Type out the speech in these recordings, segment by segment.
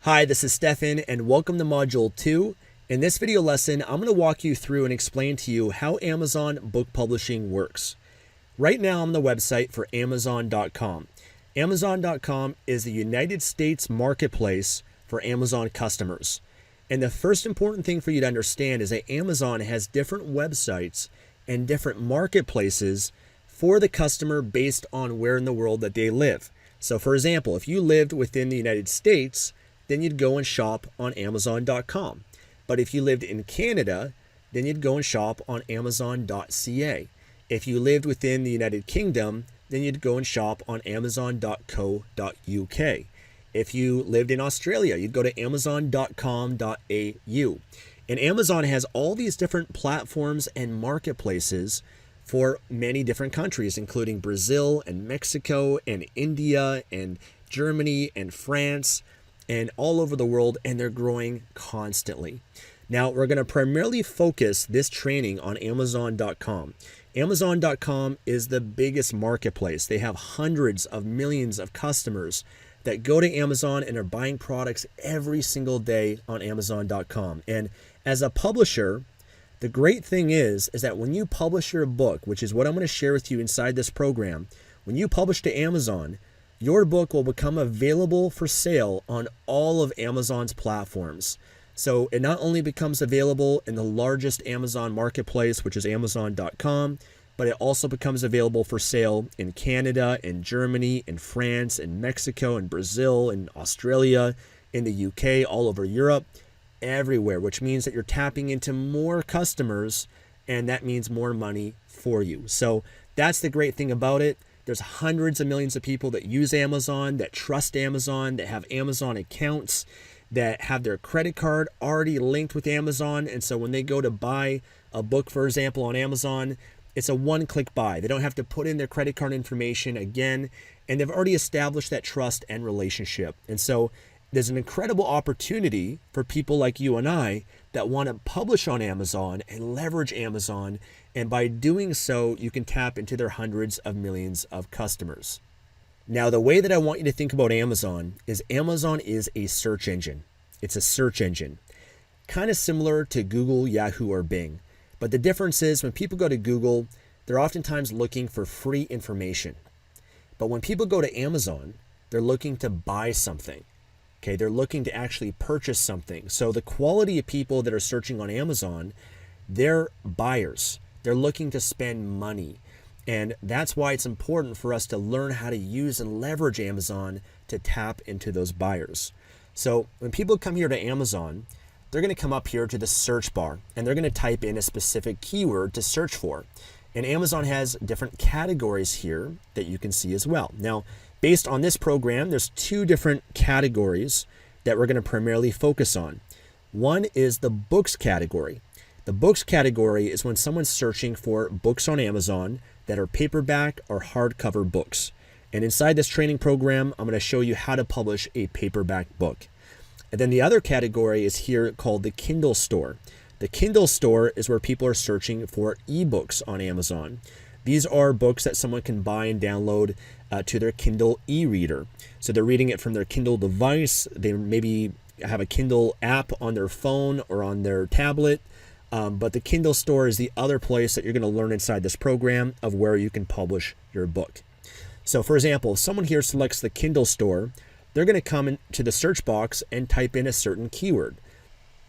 Hi, this is Stefan and welcome to Module 2. In this video lesson, I'm going to walk you through and explain to you how Amazon book publishing works. Right now, I'm on the website for Amazon.com. Amazon.com is the United States marketplace for Amazon customers. And the first important thing for you to understand is that Amazon has different websites and different marketplaces for the customer based on where in the world that they live. So for example, if you lived within the United States, then you'd go and shop on Amazon.com. But if you lived in Canada, then you'd go and shop on Amazon.ca. If you lived within the United Kingdom, then you'd go and shop on Amazon.co.uk. If you lived in Australia, you'd go to Amazon.com.au. And Amazon has all these different platforms and marketplaces for many different countries, including Brazil and Mexico and India and Germany and France and all over the world, and they're growing constantly. Now, we're going to primarily focus this training on Amazon.com. Amazon.com is the biggest marketplace. They have hundreds of millions of customers that go to Amazon and are buying products every single day on Amazon.com. And as a publisher, the great thing is that when you publish your book, which is what I'm going to share with you inside this program, when you publish to Amazon, your book will become available for sale on all of Amazon's platforms. So it not only becomes available in the largest Amazon marketplace, which is Amazon.com, but it also becomes available for sale in Canada, in Germany, in France, in Mexico, in Brazil, in Australia, in the UK, all over Europe, everywhere, which means that you're tapping into more customers, and that means more money for you. So that's the great thing about it. There's hundreds of millions of people that use Amazon, that trust Amazon, that have Amazon accounts, that have their credit card already linked with Amazon. And so when they go to buy a book, for example, on Amazon, it's a one-click buy. They don't have to put in their credit card information again, and they've already established that trust and relationship. And so there's an incredible opportunity for people like you and I that want to publish on Amazon and leverage Amazon. And by doing so, you can tap into their hundreds of millions of customers. Now, the way that I want you to think about Amazon is a search engine. It's a search engine, kind of similar to Google, Yahoo, or Bing. But the difference is when people go to Google, they're oftentimes looking for free information. But when people go to Amazon, they're looking to buy something. Okay, they're looking to actually purchase something. So the quality of people that are searching on Amazon, they're buyers. They're looking to spend money. And that's why it's important for us to learn how to use and leverage Amazon to tap into those buyers. So when people come here to Amazon, they're going to come up here to the search bar and they're going to type in a specific keyword to search for. And Amazon has different categories here that you can see as well. Now, based on this program, there's two different categories that we're going to primarily focus on. One is the books category. The books category is when someone's searching for books on Amazon that are paperback or hardcover books. And inside this training program, I'm going to show you how to publish a paperback book. And then the other category is here called the Kindle store. The Kindle store is where people are searching for ebooks on Amazon. These are books that someone can buy and download to their Kindle e-reader. So they're reading it from their Kindle device. They maybe have a Kindle app on their phone or on their tablet. But the Kindle store is the other place that you're going to learn inside this program of where you can publish your book. So for example, if someone here selects the Kindle store, they're going to come into the search box and type in a certain keyword.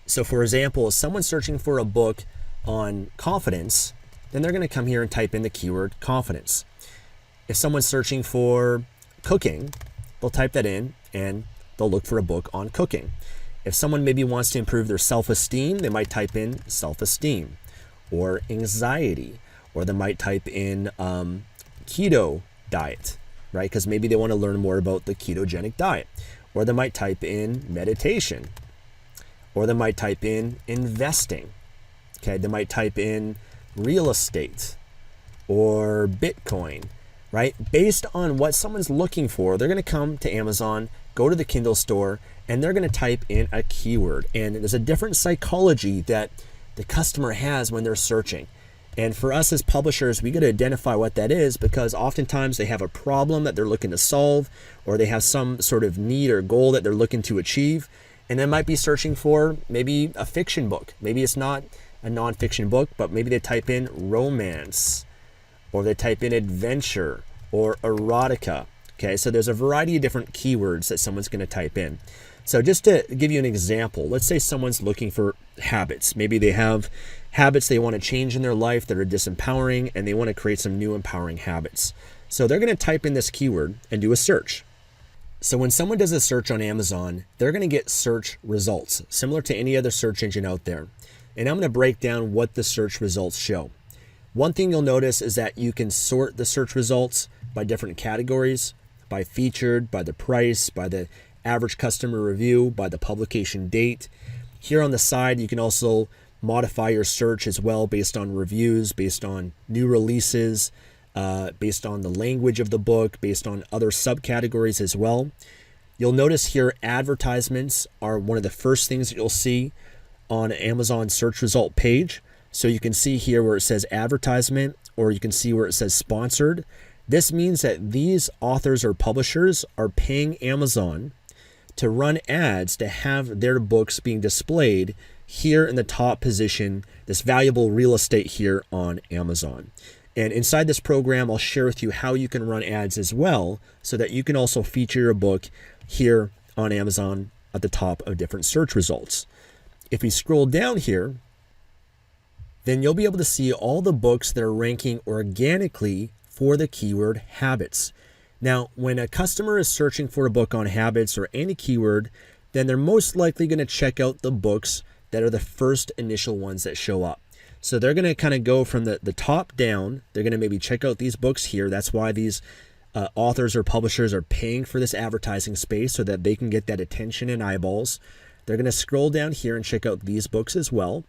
So for example, if someone's searching for a book on confidence, then they're going to come here and type in the keyword confidence. If someone's searching for cooking, they'll type that in and they'll look for a book on cooking. If someone maybe wants to improve their self-esteem, they might type in self-esteem or anxiety, or they might type in keto diet, right? Because maybe they want to learn more about the ketogenic diet. Or they might type in meditation, or they might type in investing. Okay, they might type in real estate or Bitcoin, right? Based on what someone's looking for, they're going to come to Amazon, go to the Kindle store, and they're going to type in a keyword. And there's a different psychology that the customer has when they're searching. And for us as publishers, we got to identify what that is, because oftentimes they have a problem that they're looking to solve, or they have some sort of need or goal that they're looking to achieve. And they might be searching for maybe a fiction book. Maybe it's not a nonfiction book, but maybe they type in romance, or they type in adventure or erotica. Okay, so there's a variety of different keywords that someone's going to type in. So just to give you an example, let's say someone's looking for habits. Maybe they have habits they want to change in their life that are disempowering, and they want to create some new empowering habits. So they're going to type in this keyword and do a search. So when someone does a search on Amazon, they're going to get search results, similar to any other search engine out there. And I'm going to break down what the search results show. One thing you'll notice is that you can sort the search results by different categories, by featured, by the price, by the average customer review, by the publication date. Here on the side, you can also modify your search as well based on reviews, based on new releases, based on the language of the book, based on other subcategories as well. You'll notice here advertisements are one of the first things that you'll see on Amazon search result page. So you can see here where it says advertisement, or you can see where it says sponsored. This means that these authors or publishers are paying Amazon to run ads to have their books being displayed here in the top position, this valuable real estate here on Amazon. And inside this program, I'll share with you how you can run ads as well, so that you can also feature your book here on Amazon at the top of different search results. If we scroll down here, then you'll be able to see all the books that are ranking organically for the keyword habits. Now, when a customer is searching for a book on habits or any keyword, then they're most likely going to check out the books that are the first initial ones that show up. So they're going to kind of go from the top down. They're going to maybe check out these books here. That's why these authors or publishers are paying for this advertising space, so that they can get that attention and eyeballs. They're going to scroll down here and check out these books as well.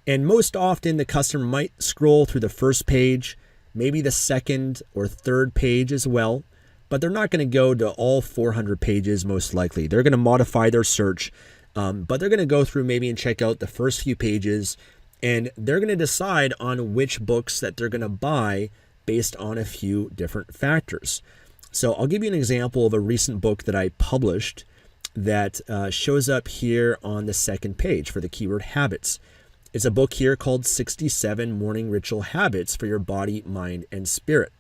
And most often the customer might scroll through the first page, maybe the second or third page as well, but they're not going to go to all 400 pages most likely. They're going to modify their search, but they're going to go through maybe and check out the first few pages, and they're going to decide on which books that they're going to buy based on a few different factors. So I'll give you an example of a recent book that I published that shows up here on the second page for the keyword habits. It's a book here called 67 Morning Ritual Habits for Your Body, Mind, and Spirit.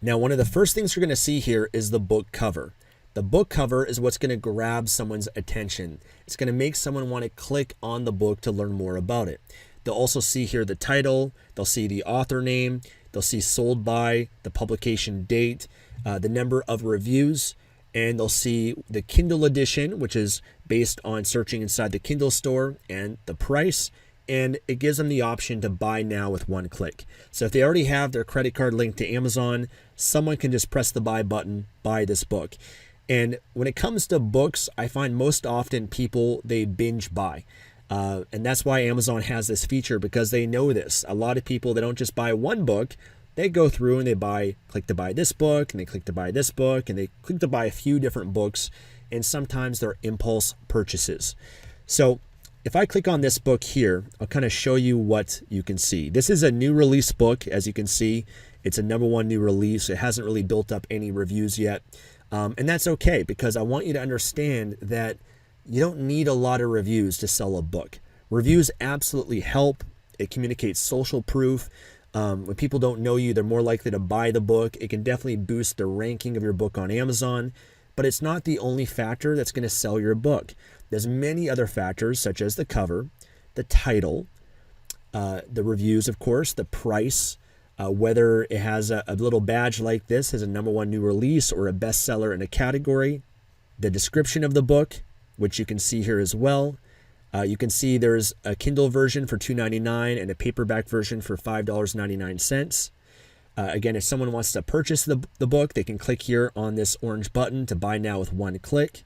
Now, one of the first things you're going to see here is the book cover. The book cover is what's going to grab someone's attention. It's going to make someone want to click on the book to learn more about it. They'll also see here the title, they'll see the author name, they'll see sold by, the publication date, the number of reviews, and they'll see the Kindle edition, which is based on searching inside the Kindle store, and the price. And it gives them the option to buy now with one click. So if they already have their credit card linked to Amazon, someone can just press the buy button, buy this book. And when it comes to books, I find most often people, they binge buy. And that's why Amazon has this feature, because they know this. A lot of people, they don't just buy one book. They go through and they click to buy this book, and they click to buy this book, and they click to buy a few different books. And sometimes they're impulse purchases. So if I click on this book here, I'll kind of show you what you can see. This is a new release book. As you can see, it's a #1 new release. It hasn't really built up any reviews yet. And that's okay, because I want you to understand that you don't need a lot of reviews to sell a book. Reviews absolutely help. It communicates social proof. When people don't know you, they're more likely to buy the book. It can definitely boost the ranking of your book on Amazon, but it's not the only factor that's going to sell your book. There's many other factors, such as the cover, the title, the reviews, of course, the price, whether it has a little badge like this as a #1 new release or a bestseller in a category, the description of the book, which you can see here as well. You can see there's a Kindle version for $2.99 and a paperback version for $5.99. Again, if someone wants to purchase the book, they can click here on this orange button to buy now with one click.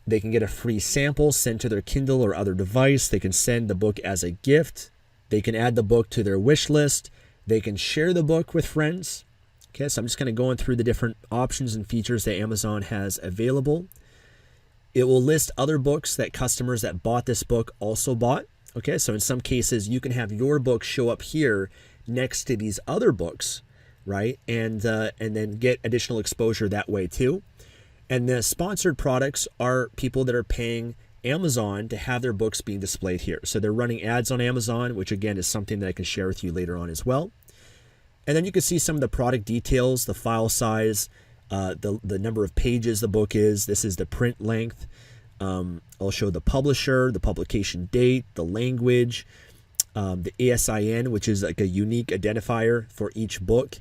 They can get a free sample sent to their Kindle or other device. They can send the book as a gift. They can add the book to their wish list. They can share the book with friends. Okay, so I'm just kind of going through the different options and features that Amazon has available. It will list other books that customers that bought this book also bought. Okay, so in some cases, you can have your book show up here next to these other books, right? And then get additional exposure that way too. And the sponsored products are people that are paying Amazon to have their books being displayed here. So they're running ads on Amazon, which again is something that I can share with you later on as well. And then you can see some of the product details, the file size, the number of pages the book is. This is the print length. I'll show the publisher, the publication date, the language, the ASIN, which is like a unique identifier for each book,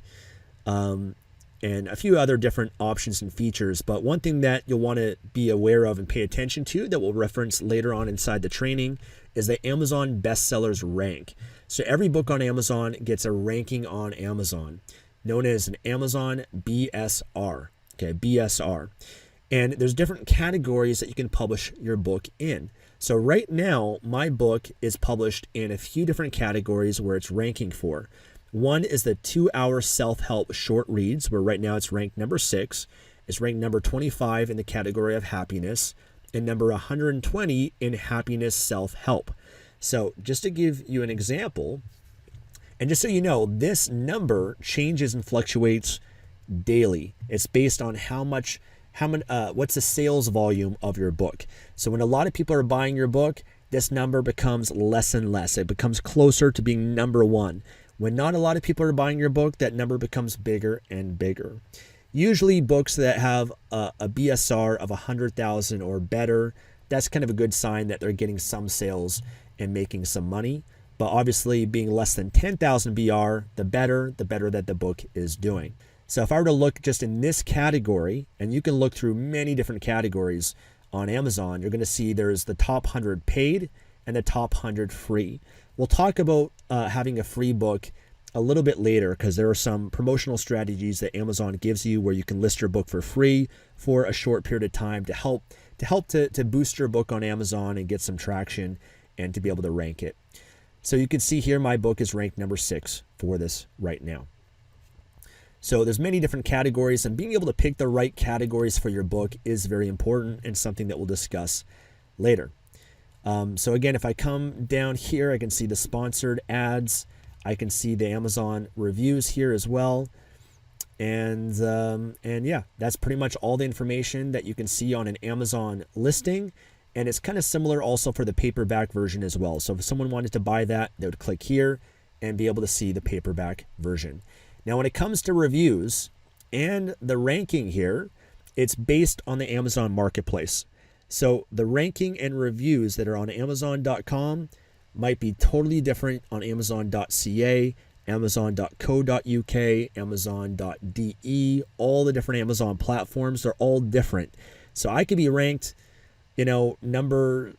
and a few other different options and features. But one thing that you'll want to be aware of and pay attention to that we'll reference later on inside the training is the Amazon bestsellers rank. So every book on Amazon gets a ranking on Amazon known as an Amazon BSR. Okay, BSR. And there's different categories that you can publish your book in. So right now, my book is published in a few different categories where it's ranking for. One is the 2-hour self-help short reads, where right now it's ranked number 6. It's ranked number 25 in the category of happiness, and number 120 in happiness self-help. So just to give you an example, and just so you know, this number changes and fluctuates daily. It's based on what's the sales volume of your book. So when a lot of people are buying your book, this number becomes less and less. It becomes closer to being number 1. When not a lot of people are buying your book, that number becomes bigger and bigger. Usually books that have a BSR of 100,000 or better, that's kind of a good sign that they're getting some sales and making some money. But obviously being less than 10,000 BR, the better that the book is doing. So if I were to look just in this category, and you can look through many different categories on Amazon, you're going to see there's the top 100 paid and the top 100 free. We'll talk about having a free book a little bit later, because there are some promotional strategies that Amazon gives you where you can list your book for free for a short period of time to help to boost your book on Amazon and get some traction and to be able to rank it. So you can see here my book is ranked number 6 for this right now. So there's many different categories, and being able to pick the right categories for your book is very important and something that we'll discuss later. So again, if I come down here, I can see the sponsored ads. I can see the Amazon reviews here as well. And yeah, that's pretty much all the information that you can see on an Amazon listing. And it's kind of similar also for the paperback version as well. So if someone wanted to buy that, they would click here and be able to see the paperback version. Now, when it comes to reviews and the ranking here, it's based on the Amazon marketplace. So the ranking and reviews that are on Amazon.com might be totally different on Amazon.ca, Amazon.co.uk, Amazon.de, all the different Amazon platforms, they're all different. So I could be ranked, number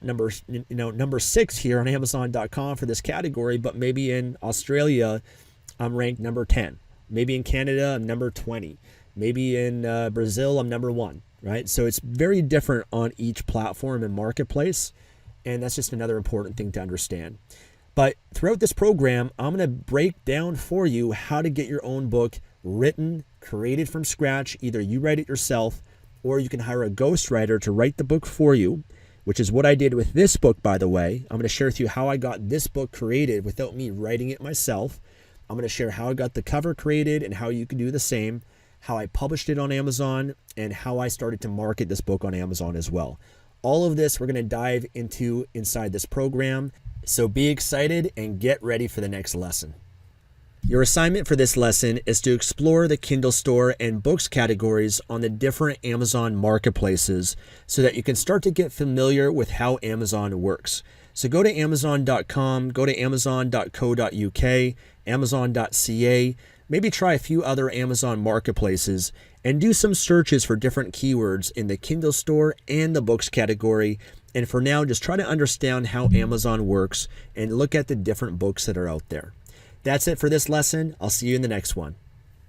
6 here on Amazon.com for this category, but maybe in Australia, I'm ranked number 10. Maybe in Canada, I'm number 20. Maybe in Brazil, I'm number 1, right? So it's very different on each platform and marketplace. And that's just another important thing to understand. But throughout this program, I'm going to break down for you how to get your own book written, created from scratch. Either you write it yourself, or you can hire a ghostwriter to write the book for you, which is what I did with this book, by the way. I'm going to share with you how I got this book created without me writing it myself. I'm going to share how I got the cover created and how you can do the same, how I published it on Amazon, and how I started to market this book on Amazon as well. All of this we're going to dive into inside this program. So be excited and get ready for the next lesson. Your assignment for this lesson is to explore the Kindle store and books categories on the different Amazon marketplaces so that you can start to get familiar with how Amazon works. So go to Amazon.com, go to Amazon.co.uk, Amazon.ca, maybe try a few other Amazon marketplaces and do some searches for different keywords in the Kindle store and the books category. And for now, just try to understand how Amazon works and look at the different books that are out there. That's it for this lesson. I'll see you in the next one.